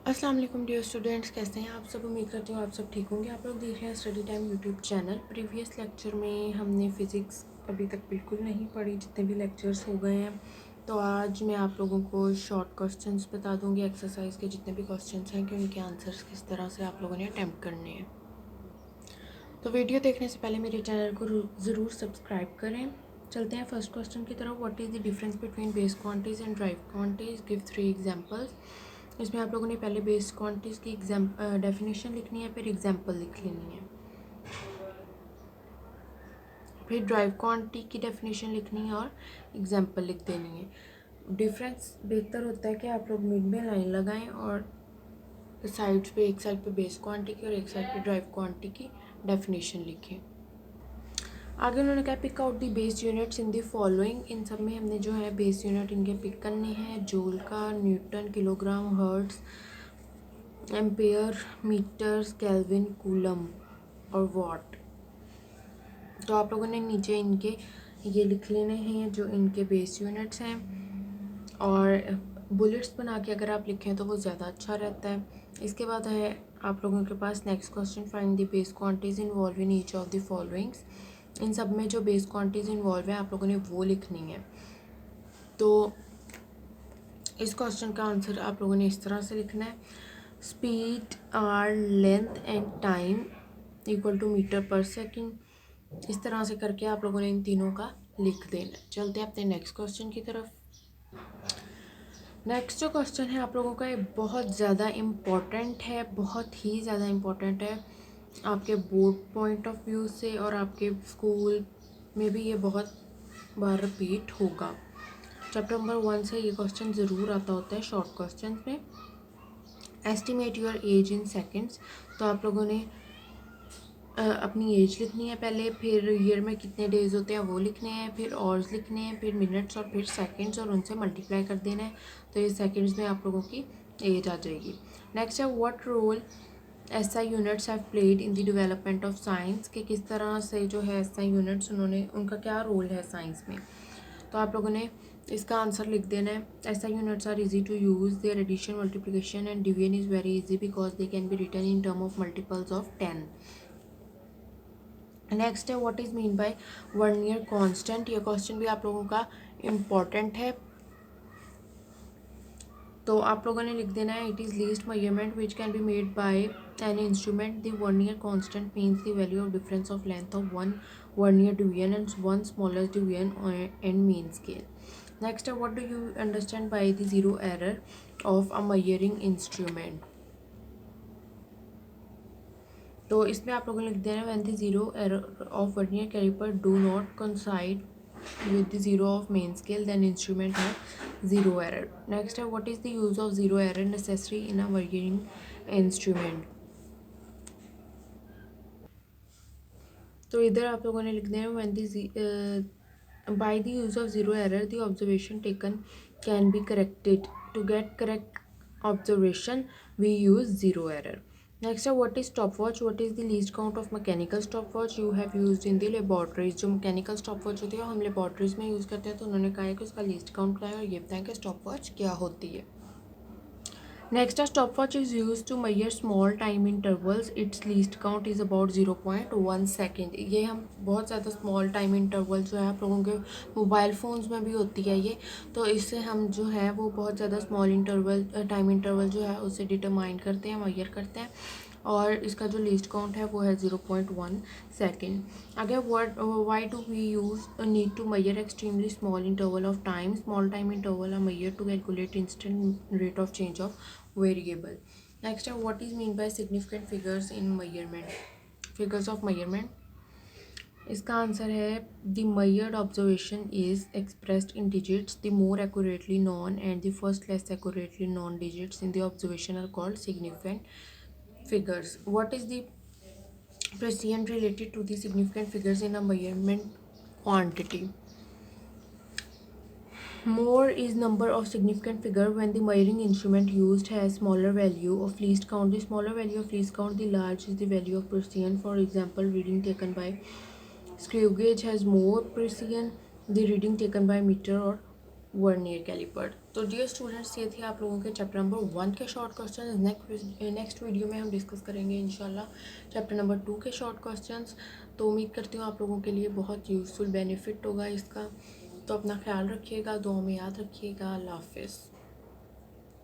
अस्सलाम वालेकुम dear students, कैसे हैं आप सब। उम्मीद करती हूँ आप सब ठीक होंगे। आप लोग देख रहे हैं study time YouTube channel. Previous lecture में हमने फ़िज़िक्स अभी तक बिल्कुल नहीं पढ़ी, जितने भी लेक्चर्स हो गए हैं। तो आज मैं आप लोगों को शॉर्ट क्वेश्चंस बता दूँगी एक्सरसाइज के, जितने भी क्वेश्चंस हैं कि उनके आंसर्स किस तरह से आप लोगों ने अटैम्प्ट करने हैं। तो वीडियो देखने से पहले मेरे चैनल को ज़रूर सब्सक्राइब करें। चलते हैं फर्स्ट क्वेश्चन की तरफ। What is the difference between base quantities and drive quantities, give 3 examples. इसमें आप लोगों ने पहले बेस क्वांटिटीज़ की डेफिनेशन लिखनी है, फिर एग्जांपल लिख लेनी है, फिर ड्राइव क्वांटिटी की डेफिनेशन लिखनी है और एग्जांपल लिख देनी है। डिफरेंस बेहतर होता है कि आप लोग मिड में लाइन लगाएं और साइड्स पे, एक साइड पे बेस क्वांटिटी की और एक साइड पे ड्राइव क्वांटिटी की डेफिनेशन लिखें। आगे उन्होंने कहा pick out the base units in the following. इन सब में हमने जो है बेस यूनिट इनके पिक करने हैं। जूल का, newton, kilogram, hertz, ampere, metres, kelvin, coulomb और वॉट। तो आप लोगों ने नीचे इनके ये लिख लेने हैं जो इनके बेस यूनिट्स हैं, और बुलेट्स बना के अगर आप लिखें तो वो ज़्यादा अच्छा रहता है। इसके बाद है आप लोगों के पास next question, find the base quantities involve in each of the followings. इन सब में जो बेस क्वांटिटीज़ इन्वॉल्व है आप लोगों ने वो लिखनी है। तो इस क्वेश्चन का आंसर आप लोगों ने इस तरह से लिखना है, speed, are, length and time equal to metre per second. इस तरह से करके आप लोगों ने इन तीनों का लिख देना है। चलते हैं अपने नेक्स्ट क्वेश्चन की तरफ। नेक्स्ट जो क्वेश्चन है आप लोगों का, ये बहुत ज़्यादा इम्पॉर्टेंट है, बहुत ही ज़्यादा इम्पॉर्टेंट है आपके बोर्ड पॉइंट ऑफ व्यू से, और आपके स्कूल में भी ये बहुत बार रिपीट होगा। चैप्टर नंबर 1 से ये क्वेश्चन ज़रूर आता होता है शॉर्ट क्वेश्चन में। Estimate your age in seconds. तो आप लोगों ने अपनी एज लिखनी है पहले, फिर ईयर में कितने डेज होते हैं वो लिखने हैं, फिर आवर्स लिखने हैं, फिर मिनट्स और फिर सेकंड्स, और उनसे मल्टीप्लाई कर देना है। तो ये सेकंड्स में आप लोगों की एज आ जाएगी। नेक्स्ट है what role SI units have played in the development of science, कि किस तरह से जो है एसआई यूनिट्स उनका क्या रोल है साइंस में। तो आप लोगों ने इसका आंसर लिख देना है। SI units are easy to use, their addition, multiplication and division is very easy because they can be written in term of multiples of 10। Next है what is mean by vernier constant. ये question भी आप लोगों का important है, तो आप लोगों ने लिख देना है, it is least measurement which can be made by an instrument. The vernier constant means the value of difference of length of one vernier division and one smallest division and mean scale. Next है what do you understand by the zero error of a measuring instrument. तो इसमें आप लोगों ने लिख देना, when the zero error of vernier caliper do not coincide with the zero of main scale, then instrument have zero error. Next है what is the use of zero error necessary in a measuring instrument। तो इधर आप लोगों ने लिख देना, when the by the use of zero error the observation taken can be corrected, to get correct observation we use zero error। Next है what is stopwatch, what is the least count of mechanical stopwatch you have used in the laboratories. जो mechanical stopwatch होती है हम laboratories में use करते हैं, तो उन्होंने कहा है कि उसका लीस्ट काउंट क्या है, और ये बताएं कि स्टॉपवॉच क्या होती है। नेक्स्ट है stopwatch is use to measure small time intervals, its least count is about 0.1 second. ये हम बहुत ज़्यादा स्मॉल टाइम इंटरवल जो है आप लोगों के मोबाइल फ़ोन्स में भी होती है ये, तो इससे हम जो है वो बहुत ज़्यादा स्मॉल इंटरवल टाइम इंटरवल जो है उसे डिटरमाइन करते हैं, मेजर करते हैं, और इसका जो लीस्ट काउंट है वो है 0.1 सेकेंड। अगर why do we use need to measure extremely small interval of time, small time interval are measure to calculate instant rate of change of variable. Next है what is mean by significant figures in measurement, figures of measurement. इसका answer है the measured observation is expressed in digits, the more accurately known and the first less accurately known digits in the observation are called significant figures। What is the precedent related to the significant figures in a measurement quantity? More is number of significant figure when the measuring instrument used has smaller value of least count. The smaller value of least count, the large is the value of precision. For example, reading taken by screw gauge has more precision, the reading taken by meter or vernier calliper. तो dear students, ये थे आप लोगों के chapter number 1 के short question. Next video में हम discuss करेंगे इंशाल्लाह चैप्टर नंबर 2 के शॉर्ट क्वेश्चंस। तो उम्मीद करती हूँ आप लोगों के लिए बहुत यूज़फुल बेनिफिट होगा इसका। तो अपना ख्याल रखिएगा, दुआ में याद रखिएगा। अल्लाह हाफिज़।